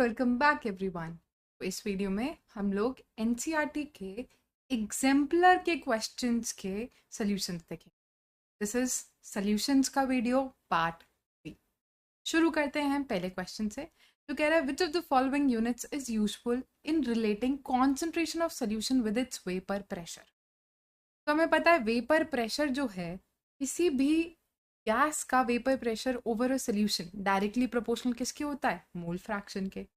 Welcome back everyone. तो इस video में हम लोग एनसीईआरटी के एग्जाम्पलर के क्वेश्चंस के सॉल्यूशंस देखेंगे। दिस इज सॉल्यूशंस का वीडियो पार्ट 3। शुरू करते हैं पहले क्वेश्चन से, जो कह रहा है which of the following units is useful in relating concentration of solution with its vapour pressure. तो हमें पता है वेपर प्रेशर जो है किसी भी गैस का vapour pressure over a solution directly proportional किसके होता है? मोल फ्रैक्शन के।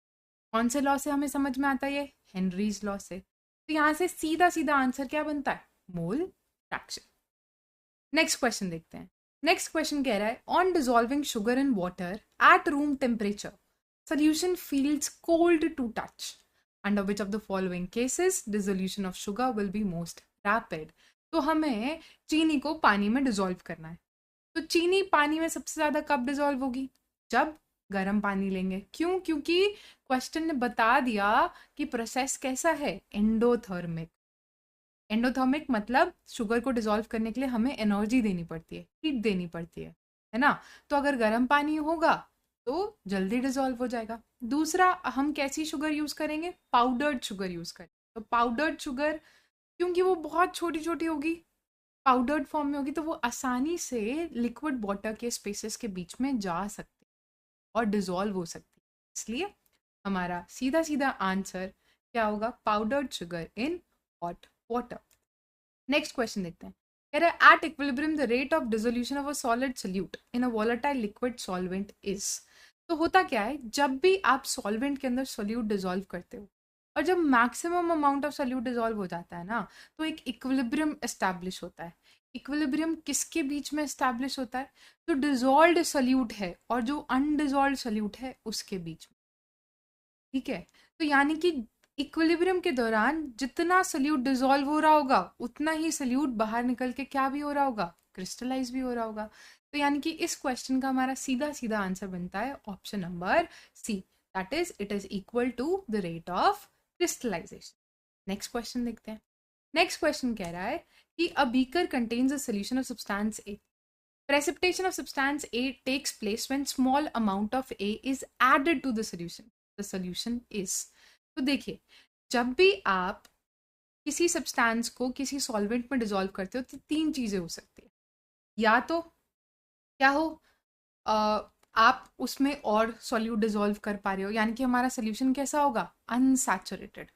कौन से लॉ से हमें समझ में आता है? ये हेनरीज लॉ से। तो यहाँ से सीधा सीधा आंसर क्या बनता है? Mole fraction. नेक्स्ट क्वेश्चन देखते हैं। नेक्स्ट क्वेश्चन कह रहा है on dissolving sugar in water at room temperature solution feels cold to touch. Under which of the following cases dissolution of sugar will be most rapid? तो हमें चीनी को पानी में डिजोल्व करना है। तो चीनी पानी में सबसे ज्यादा कब डिजोल्व होगी? जब गर्म पानी लेंगे। क्यों? क्योंकि क्वेश्चन ने बता दिया कि प्रोसेस कैसा है? एंडोथर्मिक। एंडोथर्मिक मतलब शुगर को डिजोल्व करने के लिए हमें एनर्जी देनी पड़ती है, हीट देनी पड़ती है ना। तो अगर गर्म पानी होगा तो जल्दी डिजोल्व हो जाएगा। दूसरा, हम कैसी शुगर यूज करेंगे? पाउडर्ड शुगर यूज करेंगे। तो पाउडर्ड शुगर क्योंकि वो बहुत छोटी छोटी होगी, पाउडर्ड फॉर्म में होगी, तो वो आसानी से लिक्विड वाटर के स्पेसेस के बीच में जा सकती है और डिजोल्व हो सकती है। इसलिए हमारा सीधा सीधा आंसर क्या होगा? Powdered sugar in hot water. Next question देखते हैं। कह रहा है at equilibrium the rate of dissolution of a solid solute in a volatile liquid solvent is. तो होता क्या है, जब भी आप सॉल्वेंट के अंदर सोल्यूट डिसॉल्व करते हो और जब maximum amount of solute dissolve हो जाता है ना, तो एक इक्विलिब्रियम एस्टैब्लिश होता है। इक्विलिब्रियम किसके बीच में एस्टैब्लिश होता है? जो डिसॉल्व्ड सोल्यूट है और जो अनडिसॉल्व्ड सोल्यूट है उसके बीच में। ठीक है, तो यानी कि इक्विलिब्रियम के दौरान जितना सोल्यूट डिसॉल्व हो रहा होगा उतना ही सोल्यूट बाहर निकल के क्या भी हो रहा होगा? क्रिस्टलाइज भी हो रहा होगा। तो यानी कि इस क्वेश्चन का हमारा सीधा सीधा आंसर बनता है option number C, that is it is equal to the rate of crystallisation. Next question देखते हैं। नेक्स्ट क्वेश्चन कह रहा है कि a beaker contains a solution of substance A. Precipitation of substance A takes place when small amount of A is added to the solution. The solution is. तो देखिए, जब भी आप किसी सब्सटेंस को किसी सॉल्वेंट में डिसॉल्व करते हो तो तीन चीजें हो सकती है। या तो क्या हो, आप उसमें और सॉल्यूट डिसॉल्व कर पा रहे हो, यानी कि हमारा सोल्यूशन कैसा होगा? अनसैचुरेटेड।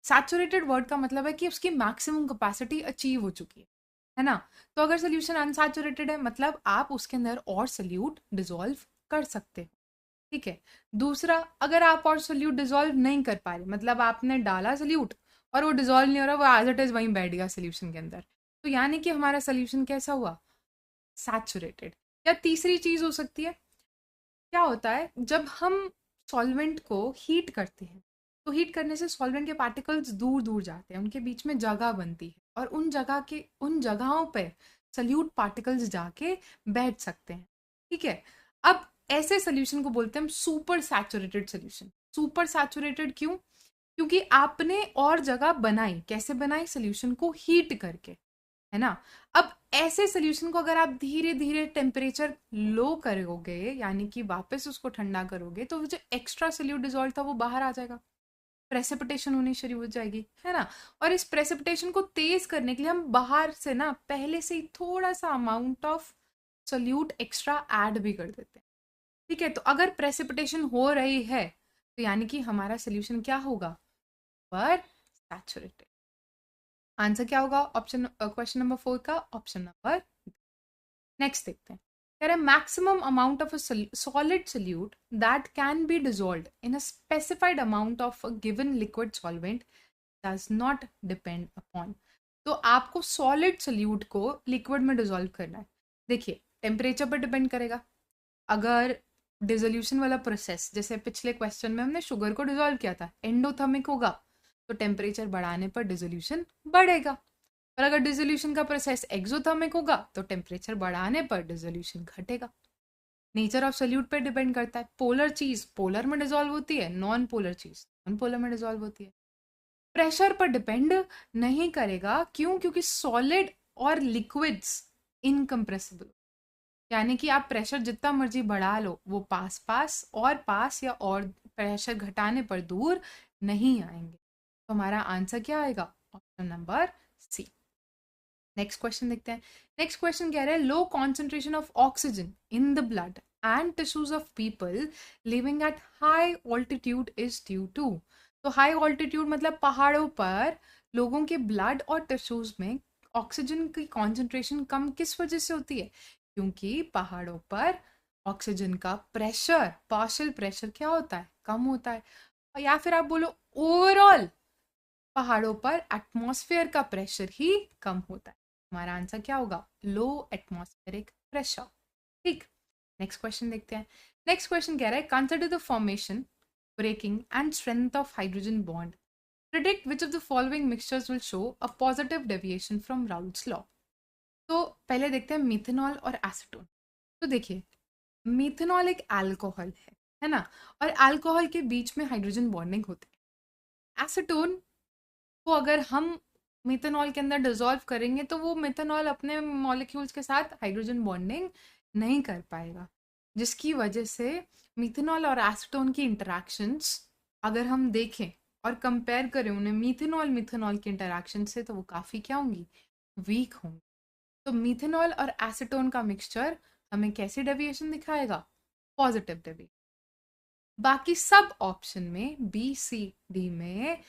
सैचुरेटेड वर्ड का मतलब है कि उसकी मैक्सिमम कैपेसिटी अचीव हो चुकी है ना। तो अगर सोल्यूशन अनसैचुरेटेड है मतलब आप उसके अंदर और सोल्यूट डिसॉल्व कर सकते हो। ठीक है। दूसरा, अगर आप और सोल्यूट डिसॉल्व नहीं कर पा रहे, मतलब आपने डाला सोल्यूट और वो डिसॉल्व नहीं हो रहा, वो एज इट इज वहीं बैठ गया सोल्यूशन के अंदर, तो यानी कि हमारा सोल्यूशन कैसा हुआ? सैचुरेटेड। या तीसरी चीज हो सकती है, क्या होता है जब हम सॉल्वेंट को हीट करते हैं तो हीट करने से सॉल्वेंट के पार्टिकल्स दूर दूर जाते हैं, उनके बीच में जगह बनती है और उन जगहों पे सल्यूट पार्टिकल्स जाके बैठ सकते हैं। ठीक है। अब ऐसे सोल्यूशन को बोलते हैं हम super saturated solution. Super saturated क्यों? क्योंकि आपने और जगह बनाई। कैसे बनाई? सोल्यूशन को हीट करके, है ना। अब ऐसे सोल्यूशन को अगर आप धीरे धीरे टेम्परेचर लो करोगे, यानी कि वापस उसको ठंडा करोगे, तो जो एक्स्ट्रा सोल्यूट डिसॉल्व था वो बाहर आ जाएगा, प्रेसिपिटेशन होनी शुरू हो जाएगी, है ना। और इस प्रेसिपिटेशन को तेज करने के लिए हम बाहर से ना पहले से ही थोड़ा सा amount of solute extra add भी कर देते हैं। ठीक है। तो अगर प्रेसिपिटेशन हो रही है तो यानी कि हमारा सोल्यूशन क्या होगा? पर सैचुरेटेड। आंसर क्या होगा ऑप्शन क्वेश्चन नंबर 4 का? Option number. नेक्स्ट देखते हैं। कह रहे maximum amount of a solid solute that can be dissolved in a specified amount of a given liquid solvent does not depend upon. तो आपको solid solute को liquid में dissolve करना है। देखिए, टेम्परेचर पर डिपेंड करेगा। अगर डिसोल्यूशन वाला प्रोसेस, जैसे पिछले क्वेश्चन में हमने शुगर को डिसॉल्व किया था, एंडोथर्मिक होगा तो टेम्परेचर बढ़ाने पर डिसोल्यूशन बढ़ेगा। और अगर डिसोल्यूशन का प्रोसेस एक्सोथर्मिक होगा तो टेम्परेचर बढ़ाने पर डिसोल्यूशन घटेगा। नेचर ऑफ सोल्यूट पे डिपेंड करता है। पोलर चीज पोलर में डिसॉल्व होती है, नॉन पोलर चीज नॉन पोलर में डिसॉल्व होती है। प्रेशर पर डिपेंड नहीं करेगा। क्यों? क्योंकि सॉलिड और लिक्विड्स इनकम्प्रेसिबल, यानी कि आप प्रेशर जितना मर्जी बढ़ा लो वो पास पास और पास या और प्रेशर घटाने पर दूर नहीं आएंगे। तो हमारा आंसर क्या आएगा? Option number C. Next question देखते हैं। नेक्स्ट क्वेश्चन कह रहा है low concentration of oxygen in the blood and tissues of people living at high altitude is due to. तो हाई ऑल्टीट्यूड मतलब पहाड़ों पर लोगों के ब्लड और टिश्यूज में ऑक्सीजन की कॉन्सेंट्रेशन कम किस वजह से होती है? क्योंकि पहाड़ों पर ऑक्सीजन का प्रेशर, पार्शियल प्रेशर क्या होता है? कम होता है। या फिर आप बोलो ओवरऑल पहाड़ों पर एटमॉस्फेयर का प्रेशर ही कम होता है। हमारा आंसर क्या होगा? Low atmospheric pressure. ठीक, नेक्स्ट क्वेश्चन देखते हैं। नेक्स्ट क्वेश्चन कह रहा है consider the formation, breaking and strength of hydrogen bond, predict which of the following mixtures will show a positive deviation from Raoult's law. तो पहले देखते हैं मिथेनॉल और एसीटोन। तो देखिए, मिथेनॉल एक अल्कोहल है ना, और अल्कोहल के बीच में हाइड्रोजन बॉन्डिंग होती है। एसीटोन को अगर हम मिथेनॉल के अंदर डिसॉल्व करेंगे तो वो मिथेनॉल अपने मॉलिक्यूल्स के साथ हाइड्रोजन बॉन्डिंग नहीं कर पाएगा, जिसकी वजह से मिथेनॉल और एसीटोन की इंटरेक्शंस अगर हम देखें और कंपेयर करें उन्हें मिथेनॉल मिथेनॉल के इंटरेक्शन से, तो वो काफ़ी क्या होंगी? वीक होंगी। तो मिथेनॉल और एसीटोन का मिक्सचर हमें कैसी डेविएशन दिखाएगा? Positive deviation. बाकी सब ऑप्शन में बी सी डी में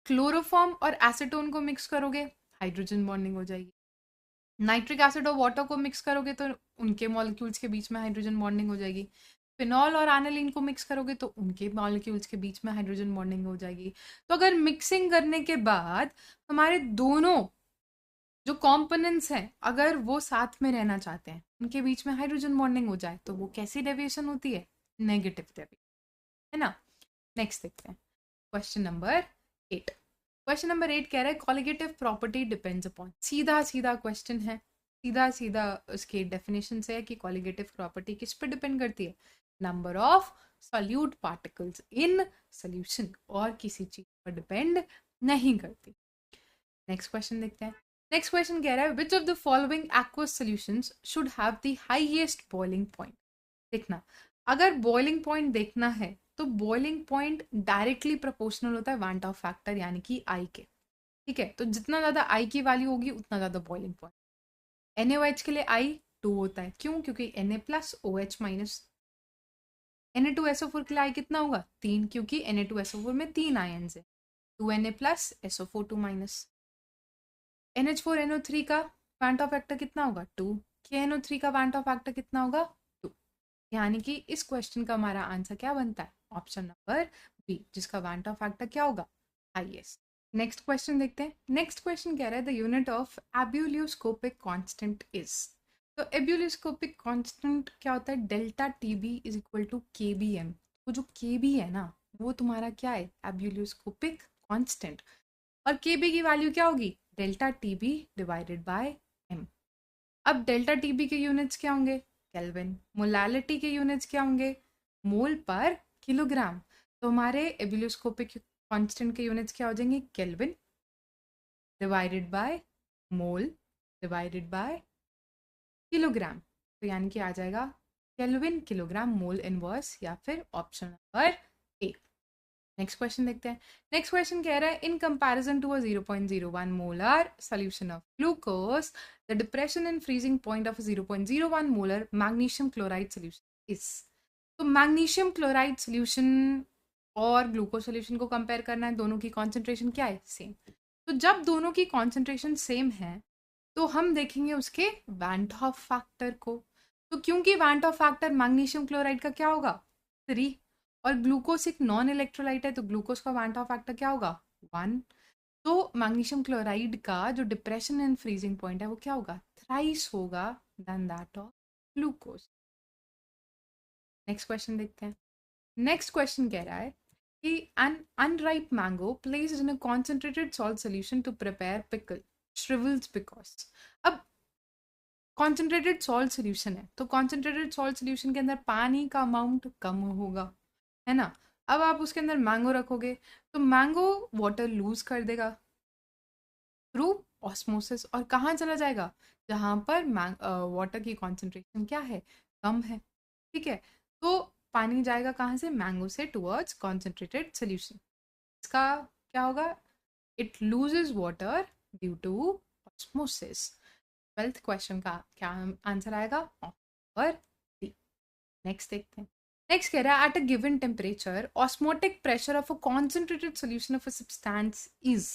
क्लोरोफॉर्म और एसीटोन को मिक्स करोगे, हाइड्रोजन बॉन्डिंग हो जाएगी। नाइट्रिक एसिड और वाटर को मिक्स करोगे तो उनके मॉलिक्यूल्स के बीच में हाइड्रोजन बॉन्डिंग हो जाएगी। फिनॉल और एनालिन को मिक्स करोगे तो उनके मॉलिक्यूल्स के बीच में हाइड्रोजन बॉन्डिंग हो जाएगी। तो अगर मिक्सिंग करने के बाद हमारे दोनों जो कंपोनेंट्स हैं अगर वो साथ में रहना चाहते हैं, उनके बीच में हाइड्रोजन बॉन्डिंग हो जाए, तो वो कैसी डेविएशन होती है? नेगेटिव डेविएशन, है ना। नेक्स्ट देखते हैं क्वेश्चन नंबर 8। क्वेश्चन नंबर 8 कह रहा है कॉलिगेटिव प्रॉपर्टी डिपेंड्स अपॉन। सीधा सीधा क्वेश्चन है, सीधा सीधा उसके डेफिनेशन से है कि कॉलिगेटिव प्रॉपर्टी किस पर डिपेंड करती है? Number of solute particles in solution, और किसी चीज पर डिपेंड नहीं करती। नेक्स्ट क्वेश्चन देखते हैं। नेक्स्ट क्वेश्चन कह रहा है which of the following aqueous solutions should have the highest boiling point. देखना, अगर बॉइलिंग पॉइंट देखना है तो बॉइलिंग पॉइंट डायरेक्टली प्रोपोर्शनल होता है वांट ऑफ फैक्टर यानी कि आई के। ठीक है, तो जितना ज्यादा आई की वैल्यू होगी उतना ज्यादा बॉइलिंग पॉइंट। NaOH के लिए आई 2 होता है, क्यों? क्योंकि Na plus OH minus. Na2SO4 के लिए आई कितना होगा? 3, क्योंकि Na2SO4 में 3 आयन्स है। 2Na plus SO4 2 minus. NH4NO3 का वांट ऑफ फैक्टर कितना होगा? 2। KNO3 का वांट ऑफ फैक्टर कितना होगा? 2। यानी कि इस क्वेश्चन का हमारा आंसर क्या बनता है? ऑप्शन नंबर बी, जिसका वांट ऑफ फैक्टर क्या होगा? हाईएस्ट। नेक्स्ट क्वेश्चन देखते हैं। नेक्स्ट क्वेश्चन कह रहा है the unit of ebullioscopic constant is. तो एब्यूलियोस्कोपिक कांस्टेंट क्या होता है? Delta Tb is equal to KBM। वो जो KB है ना, वो तुम्हारा क्या है? एब्यूलियोस्कोपिक कांस्टेंट। और KB की वैल्यू क्या होगी? Delta TB divided by M। अब डेल्टा टीबी के यूनिट्स क्या होंगे? केल्विन। मोलालिटी के यूनिट्स क्या होंगे? मोल पर किलोग्राम। तो हमारे एब्यूलियोस्कोपिक कांस्टेंट के यूनिट्स क्या हो जाएंगे? Kelvin divided by mole divided by kilogram. तो यानी कि आ जाएगा केल्विन किलोग्राम मोल इनवर्स, या फिर option number A. Next question देखते हैं। नेक्स्ट क्वेश्चन कह रहा है in comparison to a 0.01 molar solution of glucose the depression in freezing point of 0.01 molar magnesium chloride solution is. तो मैग्नीशियम क्लोराइड सॉल्यूशन और glucose solution को compare करना है, दोनों की कॉन्सेंट्रेशन क्या है? सेम। तो जब दोनों की कॉन्सेंट्रेशन सेम है तो हम देखेंगे उसके वैंट ऑफ फैक्टर को। तो क्योंकि वैंट ऑफ फैक्टर मैग्नीशियम क्लोराइड का क्या होगा? 3, और ग्लूकोज एक नॉन इलेक्ट्रोलाइट है तो ग्लूकोज का वांट ऑफ फैक्टर क्या होगा? 1। तो मैग्नीशियम क्लोराइड का जो डिप्रेशन एंड फ्रीजिंग पॉइंट है वो क्या होगा? थ्राइस होगा then that of glucose. Next question देखते हैं। नेक्स्ट क्वेश्चन कह रहा है कि an unripe mango placed in a concentrated salt solution to prepare pickle shrivels because. अब कॉन्सेंट्रेटेड सॉल्ट सोल्यूशन है तो कॉन्सेंट्रेटेड सॉल्ट सोल्यूशन के अंदर पानी का अमाउंट कम होगा, है ना। अब आप उसके अंदर मैंगो रखोगे तो मैंगो वाटर लूज कर देगा थ्रू ऑस्मोसिस, और कहाँ चला जाएगा? जहाँ पर वाटर की कॉन्सेंट्रेशन क्या है? कम है। ठीक है, तो पानी जाएगा कहाँ से, मैंगो से टुवर्ड्स कॉन्सेंट्रेटेड सोल्यूशन। इसका क्या होगा, it loses water due to osmosis. 12th question का क्या आंसर आएगा, और डी। नेक्स्ट देखते हैं। नेक्स्ट कह रहा है at a given temperature osmotic pressure of a concentrated solution of a substance is.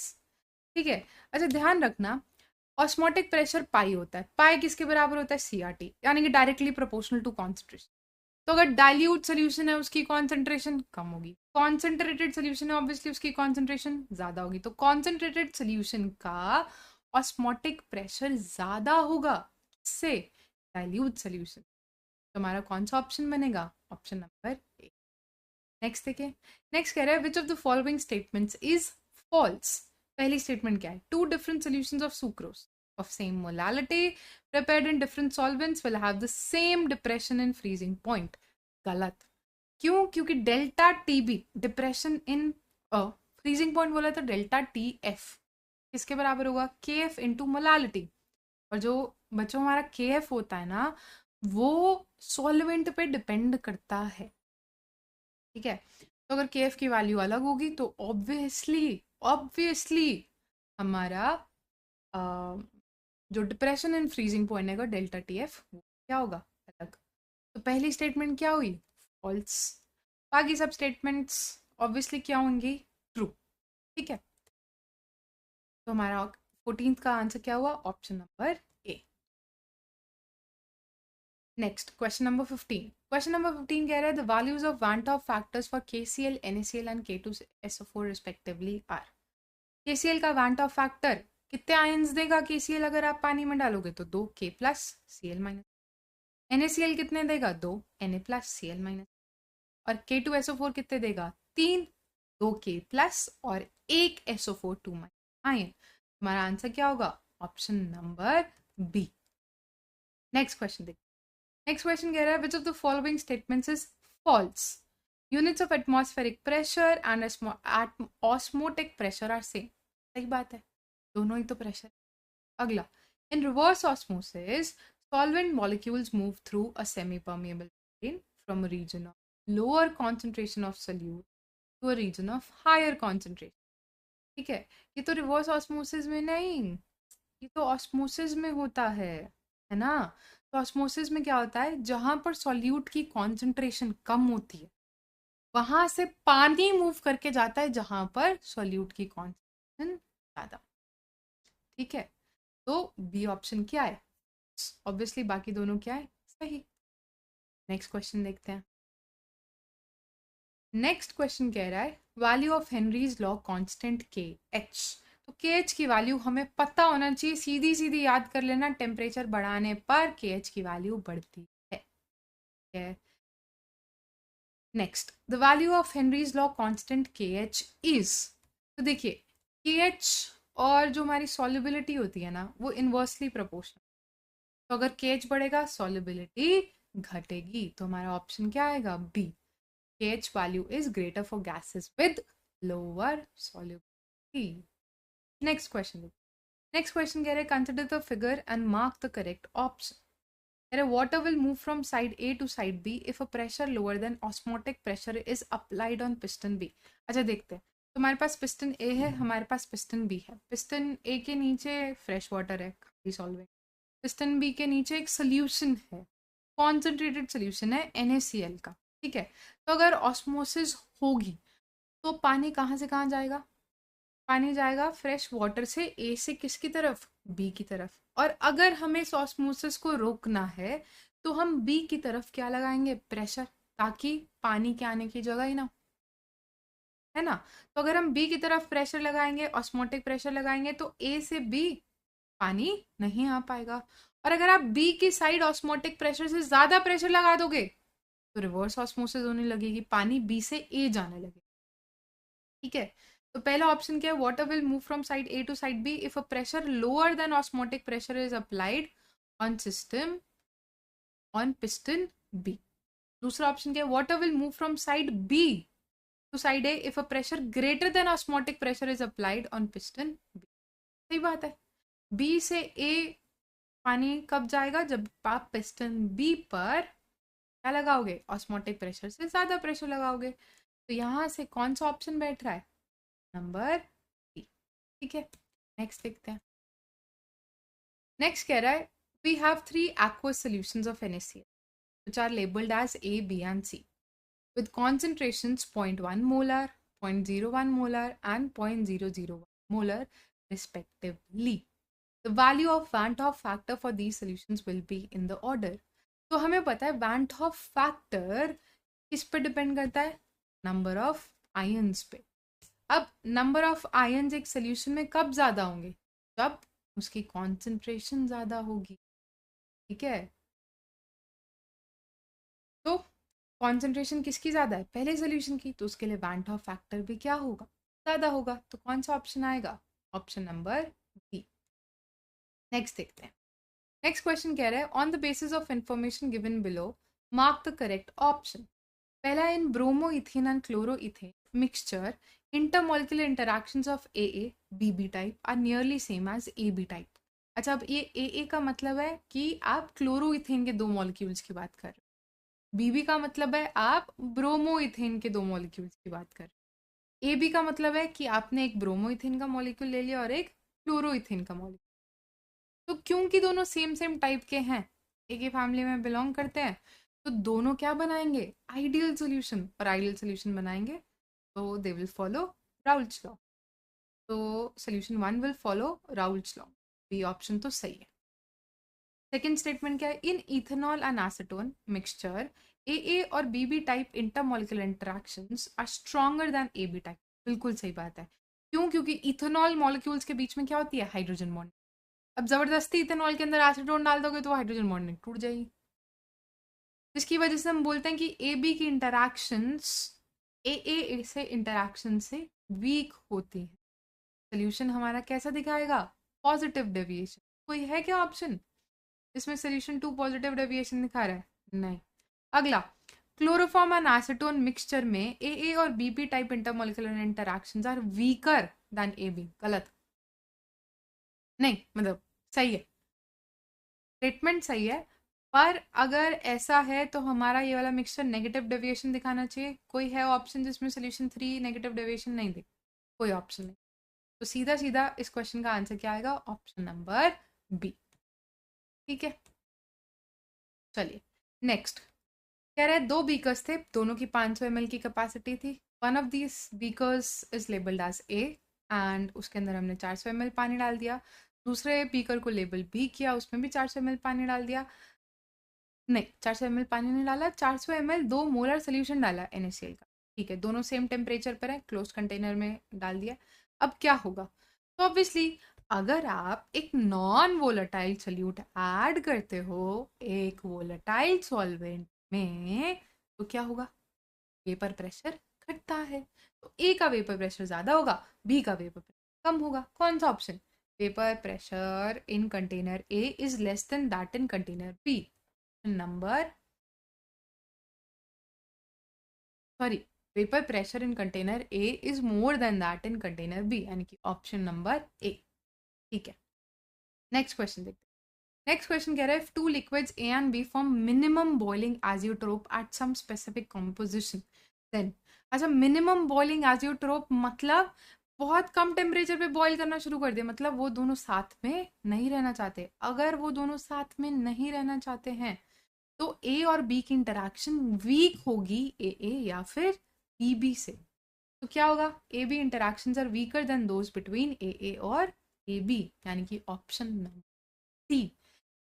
ठीक है, अच्छा ध्यान रखना, ऑस्मोटिक प्रेशर पाई होता है, पाई किसके बराबर होता है, सीआरटी, यानी कि डायरेक्टली प्रोपोर्शनल टू कॉन्सेंट्रेशन। तो अगर डाइल्यूट सोल्यूशन है उसकी कॉन्सेंट्रेशन कम होगी, कॉन्सेंट्रेटेड सोल्यूशन है ऑब्वियसली उसकी कॉन्सेंट्रेशन ज्यादा होगी। तो कॉन्सेंट्रेटेड सोल्यूशन का ऑस्मोटिक प्रेशर ज्यादा होगा किससे, डाइल्यूट सोल्यूशन। तो हमारा कौन सा ऑप्शन बनेगा, ऑप्शन नंबर ए। नेक्स्ट देखिए, नेक्स्ट कह रहा है which of the following statements is false. पहली स्टेटमेंट क्या है, two different solutions of sucrose of same molality prepared in different solvents will have the same depression and freezing point। गलत, क्यों, क्योंकि delta T B depression in freezing point बोला तो delta T F किसके बराबर होगा, के एफ इंटू मोलालिटी। और जो बच्चों हमारा के एफ होता है ना वो सॉल्वेंट पे डिपेंड करता है। ठीक है, तो अगर के एफ की वैल्यू अलग होगी तो ऑब्वियसली ऑब्वियसली हमारा जो डिप्रेशन एंड फ्रीजिंग पॉइंट है डेल्टा टी एफ क्या होगा, अलग। तो पहली स्टेटमेंट क्या हुई, फॉल्स। बाकी सब स्टेटमेंट्स ऑब्वियसली क्या होंगी, ट्रू। ठीक है, तो हमारा 14th का आंसर क्या हुआ, option number A. Next question number 15। Question number 15 कह रहा है the values of van't Hoff factors for KCl, NaCl and K2SO4 respectively are. KCl का वान टॉप फैक्टर कितने आयंस देगा KCl अगर आप पानी में डालोगे, तो 2 K plus Cl minus. NaCl कितने देगा, 2 Na प्लस Cl माइनस। और K2SO4 कितने देगा, 3 2 K प्लस और 1 SO4 2 माइनस आयन। हमारा आंसर क्या होगा, option number B. Next question देखिए, नेक्स्ट क्वेश्चन कह रहा है which of the following statements is false. Units of atmospheric pressure and osmotic pressure are same. सही बात है, दोनों ही तो प्रेशर। अगला, in reverse osmosis solvent molecules move through a semi-permeable membrane from a region of lower concentration of solute to a region of higher concentration। ठीक है, ये तो रिवर्स ऑस्मोसिस में नहीं, ये तो ऑस्मोसिस में होता है ना। तो ऑस्मोसिस में क्या होता है, जहां पर सॉल्यूट की कॉन्सेंट्रेशन कम होती है वहां से पानी मूव करके जाता है जहां पर सॉल्यूट की कॉन्सेंट्रेशन ज्यादा। ठीक है, तो बी ऑप्शन क्या है, ऑब्वियसली बाकी दोनों क्या है, सही। नेक्स्ट क्वेश्चन देखते हैं। नेक्स्ट क्वेश्चन कह रहा है value of Henry's law constant के एच। तो के एच की वैल्यू हमें पता होना चाहिए, सीधी सीधी याद कर लेना, टेम्परेचर बढ़ाने पर के एच की वैल्यू बढ़ती है। Next, the value of Henry's law constant के एच इज। तो देखिए के एच और जो हमारी सॉल्युबिलिटी होती है ना वो इनवर्सली प्रोपोर्शनल। तो अगर के एच बढ़ेगा सॉल्युबिलिटी घटेगी, तो हमारा ऑप्शन क्या आएगा, B. KH value is greater for gases with lower solubility। Next question। Next question कह रहे consider the figure and mark the correct option। कह रहे water will move from side A to side B if a pressure lower than osmotic pressure is applied on piston B। अच्छा देखते हैं, तो हमारे पास piston A है, हमारे पास piston B है। पिस्टन A के नीचे फ्रेश वाटर है सॉल्वेंट, पिस्टन B के नीचे एक सोल्यूशन है, कॉन्सेंट्रेटेड सोल्यूशन है NaCl का। ठीक है, तो अगर ऑस्मोसिस होगी तो पानी कहाँ से कहाँ जाएगा, पानी जाएगा फ्रेश वाटर से ए से किसकी तरफ, बी की तरफ। और अगर हमें इस ऑस्मोसिस को रोकना है तो हम बी की तरफ क्या लगाएंगे, प्रेशर, ताकि पानी के आने की जगह ही ना, है ना। तो अगर हम बी की तरफ प्रेशर लगाएंगे, ऑस्मोटिक प्रेशर लगाएंगे, तो ए से बी पानी नहीं आ पाएगा। और अगर आप बी की साइड ऑस्मोटिक प्रेशर से ज्यादा प्रेशर लगा दोगे तो रिवर्स ऑस्मोसिस होने लगेगी, पानी बी से ए जाने लगेगा। ठीक है, तो पहला ऑप्शन क्या है, water will move from side A to side B if a pressure lower than osmotic pressure is applied on system on piston B. दूसरा ऑप्शन क्या है, water will move from side B to side A if a pressure greater than osmotic pressure is applied on piston B. सही बात है, B से ए पानी कब जाएगा, जब आप पिस्टन बी पर क्या लगाओगे, ऑस्मोटिक प्रेशर से ज़्यादा प्रेशर लगाओगे। तो यहाँ से कौन सा ऑप्शन बैठ रहा है, नंबर डी। ठीक है, नेक्स्ट देखते हैं। नेक्स्ट कह रहा है we have 3 aqueous solutions of NaCl which are labeled as A, B and C with concentrations 0.1 molar, 0.01 molar and 0.001 molar respectively. The value of Van 't Hoff factor for these solutions will be in the order. तो हमें पता है Van 't Hoff factor किस पे depend करता है, number of ions पे। अब नंबर ऑफ आयंस एक सोल्यूशन में कब ज्यादा होंगे, जब उसकी कॉन्सेंट्रेशन ज्यादा होगी। ठीक है, तो कॉन्सेंट्रेशन किसकी ज्यादा है, पहले सोल्यूशन की, तो उसके लिए वैन टॉप फैक्टर भी क्या होगा, ज्यादा होगा। तो कौन सा ऑप्शन आएगा, ऑप्शन नंबर बी। नेक्स्ट देखते हैं। नेक्स्ट क्वेश्चन कह रहा है on the basis of information given below mark the correct option. पहला, in bromoethane and chloroethane mixture intermolecular interactions of AA BB type are nearly same as AB type. अच्छा, अब ये AA का मतलब है कि आप chloro ethane के 2 मॉलिक्यूल्स की बात कर रहे हो, बीबी का मतलब है आप ब्रोमो इथेन के 2 मॉलिक्यूल्स की बात कर रहे हो, AB का मतलब है कि आपने एक ब्रोमो इथेन का मॉलिक्यूल ले लिया और एक क्लोरो इथेन का मॉलिक्यूल। तो क्योंकि दोनों सेम सेम टाइप के हैं, एक ही फैमिली में बिलोंग करते हैं, तो दोनों क्या बनाएंगे, आइडियल सॉल्यूशन। और आइडियल सॉल्यूशन बनाएंगे तो they will follow Raoult's law. तो solution 1 will follow Raoult's law, B option तो सही है। सेकेंड स्टेटमेंट क्या है, in ethanol and acetone mixture AA और BB type intermolecular interactions are stronger than AB type. बिल्कुल सही बात है। क्यों, क्योंकि इथेनॉल मॉलिक्यूल्स के बीच में क्या होती है, हाइड्रोजन बॉन्ड। अब जबरदस्ती इथेनॉल के अंदर एसीटोन डाल दोगे तो हाइड्रोजन बॉन्डिंग टूट जाएगी, जिसकी वजह से हम बोलते हैं कि AB की इंटरैक्शंस AA से इंटरैक्शन से वीक होती है। सोल्यूशन हमारा कैसा दिखाएगा, पॉजिटिव डेविएशन। कोई है क्या ऑप्शन इसमें सोल्यूशन 2 पॉजिटिव डेविएशन दिखा रहा है, नहीं। अगला, क्लोरोफॉर्म एंड एसीटोन मिक्सचर में AA और BB type intermolecular interactions are weaker than AB। गलत, नहीं, मतलब सही है, स्टेटमेंट सही है, पर अगर ऐसा है तो हमारा ये वाला मिक्सचर नेगेटिव डेविएशन दिखाना चाहिए। कोई है ऑप्शन जिसमें सोल्यूशन 3 नेगेटिव डेविएशन नहीं दिख, कोई ऑप्शन नहीं। तो सीधा सीधा इस क्वेश्चन का आंसर क्या आएगा, ऑप्शन नंबर बी। ठीक है, चलिए नेक्स्ट। कह रहा है 2 बीकर्स थे, दोनों की 500 ml की कैपेसिटी थी। One of these beakers is labelled as A and उसके अंदर हमने 400 ml पानी डाल दिया। दूसरे बीकर को लेबल बी किया, उसमें भी 400 ml पानी डाल दिया। नहीं, 400 ml पानी नहीं डाला, 400 ml 2 मोलर सोल्यूशन डाला NaCl का। ठीक है, दोनों सेम टेम्परेचर पर है, क्लोज कंटेनर में डाल दिया। अब क्या होगा, तो ऑब्वियसली अगर आप एक नॉन वोलेटाइल सोल्यूट ऐड करते हो एक वोलेटाइल सॉल्वेंट में, तो क्या होगा, वेपर प्रेशर घटता है। तो ए का वेपर प्रेशर ज्यादा होगा, बी का वेपर प्रेशर कम होगा। कौन सा option, vapour pressure in container A is less than that in container B. Number, sorry, vapour pressure in container A is more than that in container B, यानी कि option number ए। ठीक है, next question देखते हैं। Next question कह रहा है two liquids A and B form minimum boiling azeotrope at some specific composition then. अच्छा, मिनिमम बॉइलिंग एजियोट्रोप मतलब बहुत कम टेम्परेचर पे बॉईल करना शुरू कर दिया, मतलब वो दोनों साथ में नहीं रहना चाहते। अगर वो दोनों साथ में नहीं रहना चाहते हैं तो ए और बी की इंटरैक्शन वीक होगी ए या फिर बी से। तो क्या होगा, A B interactions are weaker than those between A और ए बी, यानी कि ऑप्शन नंबर सी।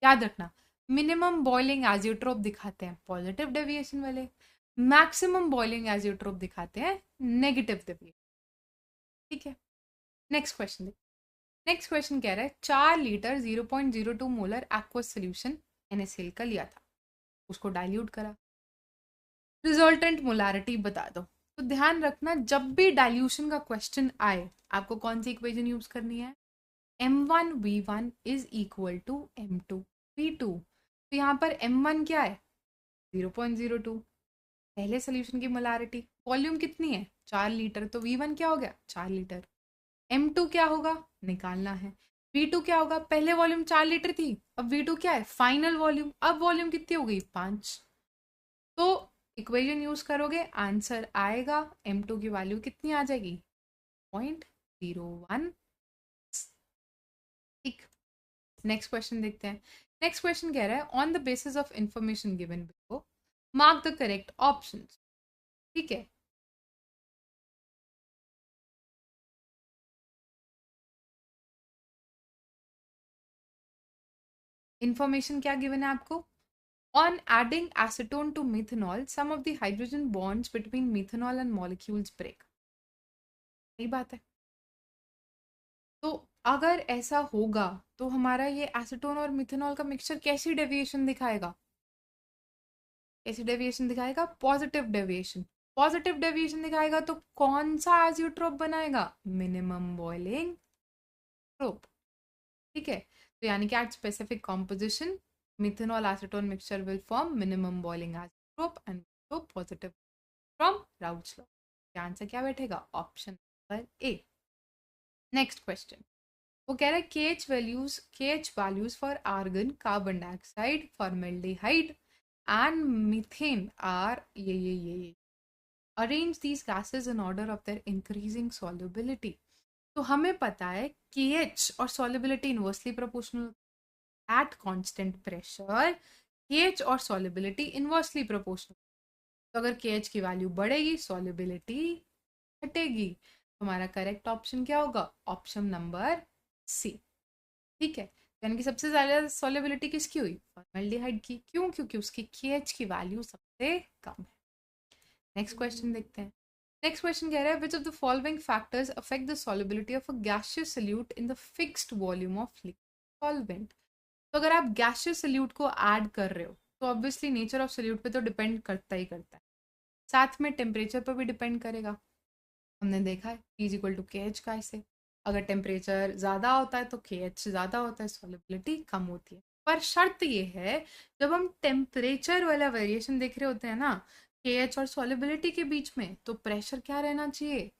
याद रखना, मिनिमम बॉइलिंग एजियोट्रोप दिखाते हैं पॉजिटिव डेविएशन वाले, मैक्सिमम बॉइलिंग एजियोट्रोप दिखाते हैं नेगेटिव डेविएशन। ठीक है, नेक्स्ट क्वेश्चन। नेक्स्ट क्वेश्चन कह रहा है 4 litre 0.02 molar aqueous solution NaCl का लिया था, उसको डाइल्यूट करा, रिजल्टेंट मोलारिटी बता दो। तो ध्यान रखना, जब भी डाइल्यूशन का क्वेश्चन आए आपको कौन सी इक्वेशन यूज करनी है, M1V1 is equal to M2V2। तो यहाँ पर M1 क्या है, 0.02, पहले सोल्यूशन की मोलारिटी। वॉल्यूम कितनी है, 4 लीटर, तो V1 क्या हो गया, 4 लीटर। M2 क्या होगा, निकालना है। V2 क्या होगा, पहले वॉल्यूम 4 लीटर थी, अब V2 क्या है, फाइनल वॉल्यूम। अब वॉल्यूम कितनी हो गई, 5। तो इक्वेशन यूज करोगे, आंसर आएगा, m2 की वैल्यू कितनी आ जाएगी, 0.01। ठीक, नेक्स्ट क्वेश्चन देखते हैं। नेक्स्ट क्वेश्चन कह रहा है on the basis of information given below mark the correct option. ठीक है, इंफॉर्मेशन क्या गिवन है आपको, on adding acetone to methanol some of the hydrogen bonds between methanol and molecules break। सही बात है। तो अगर ऐसा होगा तो हमारा ये एसीटोन और मिथेनॉल का मिक्सचर कैसी डेविएशन दिखाएगा, कैसी डेविएशन दिखाएगा, पॉजिटिव डेविएशन। पॉजिटिव डेविएशन दिखाएगा तो कौन सा एजियोट्रोप बनाएगा, मिनिमम बॉइलिंग ट्रोप। ठीक है, तो यानी कि at specific composition methanol acetone mixture will form minimum boiling azeotrope and positive from Raoult's law. Answer क्या बैठेगा, option number A. Next question, वो कह रहा है KH values for argon, carbon dioxide, formaldehyde and methane are ये arrange these gases in order of their increasing solubility. तो हमें पता है KH और solubility inversely proportional at constant pressure, KH और सॉल्युबिलिटी इनवर्सली प्रोपोर्शनल। तो अगर KH की वैल्यू बढ़ेगी सॉल्युबिलिटी घटेगी। हमारा करेक्ट ऑप्शन क्या होगा, ऑप्शन नंबर सी। ठीक है, यानी कि सबसे ज्यादा सॉल्युबिलिटी किसकी हुई, फॉर्मेल्डिहाइड की। क्यों, क्योंकि उसकी KH की वैल्यू सबसे कम है। नेक्स्ट क्वेश्चन देखते हैं। नेक्स्ट क्वेश्चन कह रहा है which of the following factors affect the solubility of a gaseous solute in the fixed volume of liquid solvent. तो अगर आप गैसियस सॉल्यूट को ऐड कर रहे हो तो ऑब्वियसली नेचर ऑफ सॉल्यूट पे तो डिपेंड करता ही करता है, साथ में टेम्परेचर पर भी डिपेंड करेगा। हमने देखा है P is equal to KH का, इसे अगर टेम्परेचर ज़्यादा होता है तो KH ज़्यादा होता है, सॉल्युबिलिटी कम होती है। पर शर्त ये है, जब हम टेम्परेचर वाला वेरिएशन देख रहे होते हैं ना KH और सॉल्युबिलिटी के बीच में, तो प्रेशर क्या रहना चाहिए।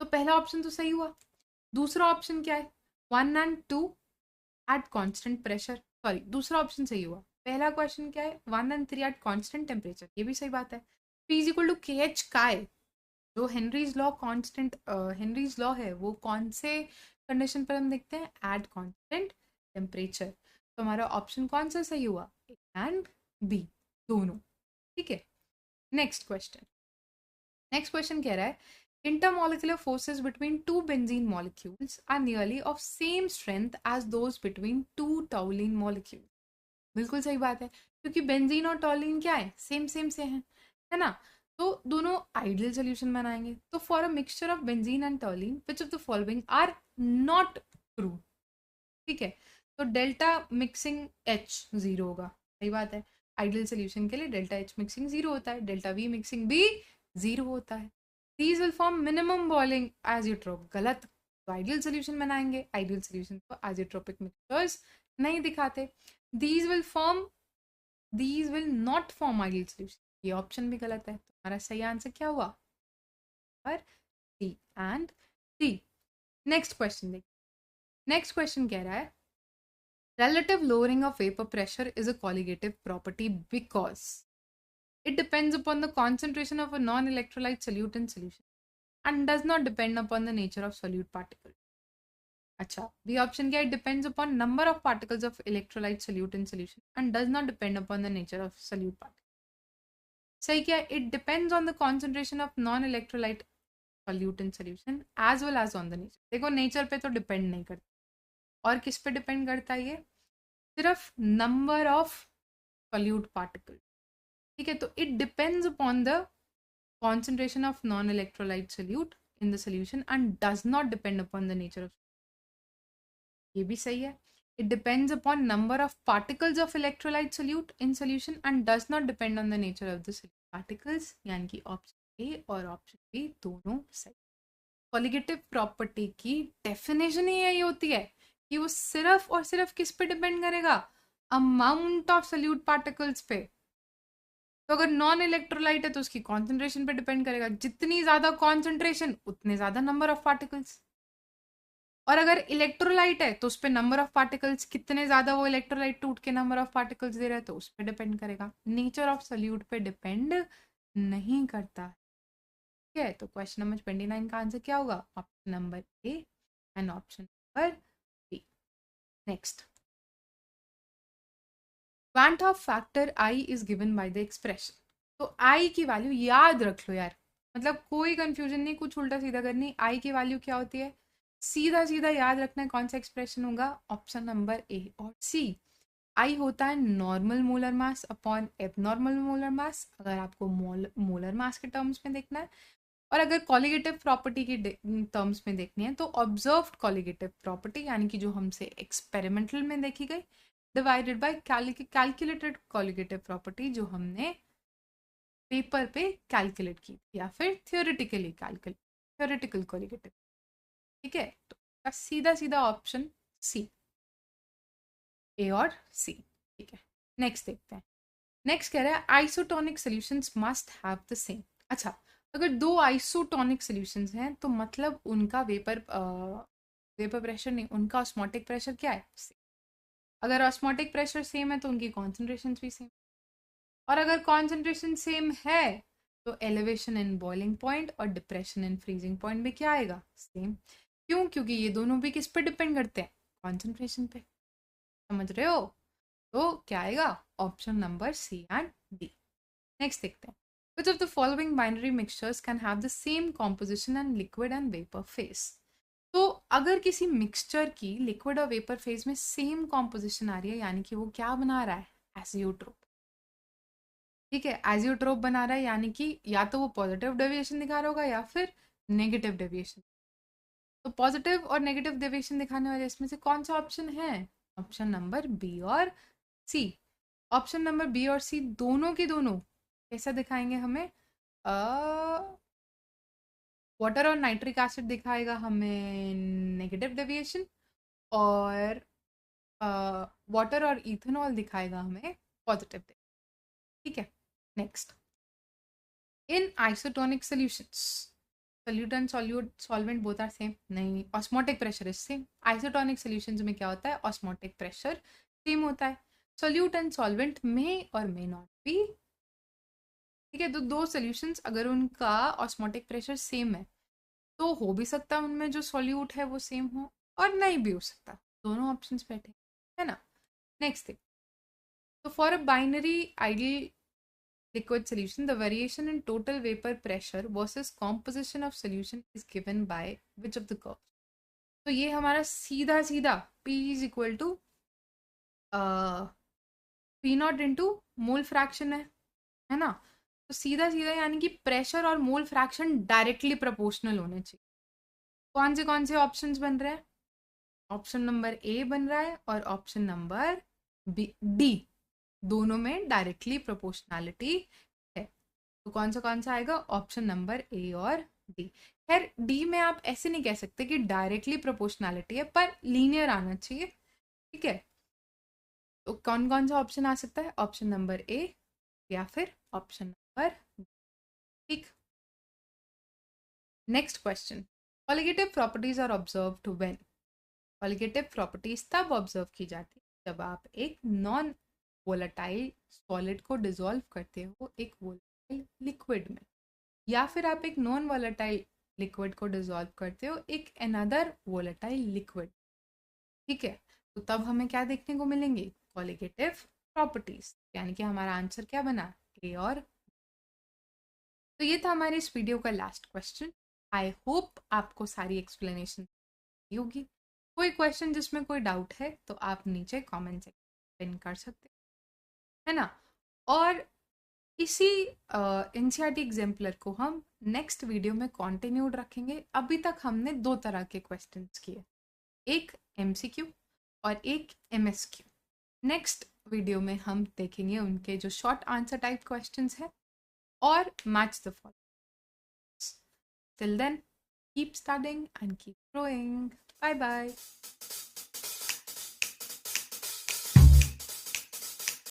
तो पहला ऑप्शन तो सही हुआ। दूसरा ऑप्शन क्या है, 1 and 2 at constant pressure, sorry दूसरा ऑप्शन सही हुआ। पहला क्वेश्चन क्या है, 1 and 3 एट कॉन्स्टेंट टेम्परेचर, ये भी सही बात है। P is equal to KH का है, जो Henry's law constant Henry's law है वो कौन से कंडीशन पर हम देखते हैं, एट कांस्टेंट टेम्परेचर। तो हमारा ऑप्शन कौन सा सही हुआ, ए एंड बी दोनों। ठीक है, नेक्स्ट क्वेश्चन। नेक्स्ट क्वेश्चन कह रहा है intermolecular forces between two benzene molecules are nearly of same strength as those between two toluene molecule. बिल्कुल सही बात है, क्योंकि बेंजीन और टॉलिन क्या है, सेम सेम से हैं, है ना। तो दोनों आइडियल सोल्यूशन बनाएंगे। तो for a mixture of benzene and toluene which of the following are not true. ठीक है, तो डेल्टा मिक्सिंग H 0 होगा, सही बात है। आइडियल सोल्यूशन के लिए डेल्टा H मिक्सिंग 0 होता है, डेल्टा V मिक्सिंग भी 0 होता है। These will form minimum boiling azeotrope, गलत। तो आइडियल सोल्यूशन बनाएंगे, आइडियल सोल्यूशन को एजियोट्रोपिक मिक्सचर्स नहीं दिखाते। These will form, these will not form ideal solution, ये ऑप्शन भी गलत है। तो हमारा सही आंसर क्या हुआ, पर सी एंड डी। नेक्स्ट क्वेश्चन देखिए। नेक्स्ट क्वेश्चन कह रहा है relative lowering of vapor pressure is a colligative property because it depends upon the concentration of a non-electrolyte solute in solution and does not depend upon the nature of solute particle। अच्छा, B option क्या है, depends upon number of particles of electrolyte solute in solution and does not depend upon the nature of solute particle. सही क्या है, it depends on the concentration of non electrolyte solute in solution as well as on the nature. देखो nature पे तो depend नहीं करता, और किस पे डिपेंड करता है, ये सिर्फ नंबर ऑफ सोल्यूट पार्टिकल। ठीक है, तो it depends upon the concentration of non-electrolyte solute in the solution and does not depend upon the nature of, ये भी सही है। It depends upon number of particles of electrolyte solute in solution and does not depend on the nature of the solute particles, यानी कि option A और option B दोनों सही। Colligative property की डेफिनेशन ही यही होती है कि वो सिर्फ और सिर्फ किस पे डिपेंड करेगा, अमाउंट ऑफ सोल्यूट पार्टिकल्स पे। तो अगर नॉन इलेक्ट्रोलाइट है तो उसकी कॉन्सेंट्रेशन पे डिपेंड करेगा, जितनी ज्यादा कॉन्सेंट्रेशन उतने ज्यादा नंबर ऑफ पार्टिकल्स। और अगर इलेक्ट्रोलाइट है तो उस पर नंबर ऑफ पार्टिकल्स कितने ज़्यादा वो इलेक्ट्रोलाइट टूट के नंबर ऑफ पार्टिकल्स दे रहा है तो उस पर डिपेंड करेगा, नेचर ऑफ सोल्यूट पे डिपेंड नहीं करता। ठीक है, तो क्वेश्चन नंबर 29 का आंसर क्या होगा? Option number A and option number B. Next, van't Hoff factor i is given by the expression. तो आई की वैल्यू याद रख लो यार, मतलब कोई कंफ्यूजन नहीं, कुछ उल्टा सीधा करनी। आई की वैल्यू क्या होती है? सीधा सीधा याद रखना है कौन सा एक्सप्रेशन होगा, ऑप्शन नंबर ए और सी। आई होता है normal molar mass upon abnormal molar mass, अगर आपको मोलर मास के टर्म्स में देखना है। और अगर कॉलिगेटिव प्रॉपर्टी की टर्म्स में देखनी है तो ऑब्जर्व्ड कॉलिगेटिव प्रॉपर्टी, यानी कि जो हमसे एक्सपेरिमेंटल में देखी गई, divided by calculated colligative property जो हमने पेपर पे कैलकुलेट की थी, या फिर थ्योरेटिकल कॉलिगेटिव। ठीक है, तो सीधा सीधा ऑप्शन सी, ए और सी। ठीक है, नेक्स्ट देखते हैं। नेक्स्ट कह रहा है isotonic solutions must have the same. अच्छा, अगर दो आइसोटोनिक सॉल्यूशंस हैं तो मतलब उनका वेपर प्रेशर नहीं, उनका ऑस्मोटिक प्रेशर क्या है? सेम। अगर ऑस्मोटिक प्रेशर सेम है तो उनकी कॉन्सेंट्रेशन भी सेम, और अगर कॉन्सेंट्रेशन सेम है तो एलिवेशन इन बॉइलिंग पॉइंट और डिप्रेशन इन फ्रीजिंग पॉइंट में क्या आएगा? सेम। क्यों? क्योंकि ये दोनों भी किस पे डिपेंड करते हैं? कॉन्सेंट्रेशन पे। समझ रहे हो? तो क्या आएगा? Option number C and D. Next देखते हैं, which of the following binary mixtures can have the same composition and liquid and vapor phase? तो अगर किसी मिक्सचर की लिक्विड और वेपर फेज में सेम कॉम्पोजिशन आ रही है, यानी कि वो क्या बना रहा है? एजियोट्रोप। ठीक है, एजियोट्रोप बना रहा है, यानी कि या तो वो पॉजिटिव डेविएशन दिखा रहा होगा या फिर नेगेटिव डेविएशन। तो पॉजिटिव और नेगेटिव डेविएशन दिखाने वाले इसमें से कौन सा ऑप्शन है? ऑप्शन नंबर बी और सी। ऑप्शन नंबर बी और सी दोनों की दोनों कैसा दिखाएंगे हमें? वाटर और नाइट्रिक एसिड दिखाएगा हमें नेगेटिव डेविएशन, और वाटर और इथेनॉल दिखाएगा हमें पॉजिटिव। ठीक है, next, in isotonic solutions solute and solvent both are same. नहीं, osmotic pressure is same. Isotonic solutions में क्या होता है? ऑस्मोटिक प्रेशर सेम होता है। सोल्यूट एंड सॉल्वेंट में और मे नॉट बी। ठीक है, तो दो सॉल्यूशंस अगर उनका ऑस्मोटिक प्रेशर सेम है तो हो भी सकता है उनमें जो सॉल्यूट है वो सेम हो, और नहीं भी हो सकता। दोनों ऑप्शंस बैठे है ना। नेक्स्ट थिंग, तो for a binary ideal liquid solution, the variation in total vapor pressure versus composition of solution is given by which of the curves? तो ये हमारा सीधा सीधा P is equal to P not into mole fraction है ना। तो सीधा सीधा यानी कि प्रेशर और मोल फ्रैक्शन डायरेक्टली प्रोपोर्शनल होने चाहिए। कौन से ऑप्शंस बन रहे हैं? ऑप्शन नंबर ए बन रहा है और ऑप्शन नंबर बी, डी, दोनों में डायरेक्टली प्रोपोर्शनैलिटी है। तो कौन सा आएगा? ऑप्शन नंबर ए और डी। खैर, डी में आप ऐसे नहीं कह सकते कि डायरेक्टली प्रोपोर्शनैलिटी है, पर लीनियर आना चाहिए। ठीक है, तो कौन सा ऑप्शन आ सकता है? ऑप्शन नंबर ए या फिर ऑप्शन नंबर। ठीक, next question, colligative properties are observed when. Colligative properties तब ऑब्जर्व की जाती है जब आप एक नॉन वोलेटाइल सॉलिड को डिसॉल्व करते हो एक वोलेटाइल लिक्विड में, या फिर आप एक नॉन वोलेटाइल लिक्विड को डिसॉल्व करते हो एक अनदर वोलेटाइल लिक्विड। ठीक है, तो तब हमें क्या देखने को मिलेंगे? कॉलिगेटिव प्रॉपर्टीज, यानी कि हमारा आंसर क्या बना? ए और। तो ये था हमारे इस वीडियो का लास्ट क्वेश्चन। आई होप आपको सारी एक्सप्लेनेशन होगी। कोई क्वेश्चन जिसमें कोई डाउट है तो आप नीचे कमेंट सेक्शन पिन कर सकते हैं ना। और इसी एनसीईआरटी एग्जाम्पलर को हम नेक्स्ट वीडियो में कंटिन्यूड रखेंगे। अभी तक हमने दो तरह के क्वेश्चंस किए, एक एमसीक्यू और एक एमएसक्यू। नेक्स्ट वीडियो में हम देखेंगे उनके जो शॉर्ट आंसर टाइप क्वेश्चंस हैं और match the following. Till then, keep studying and keep growing. Bye bye.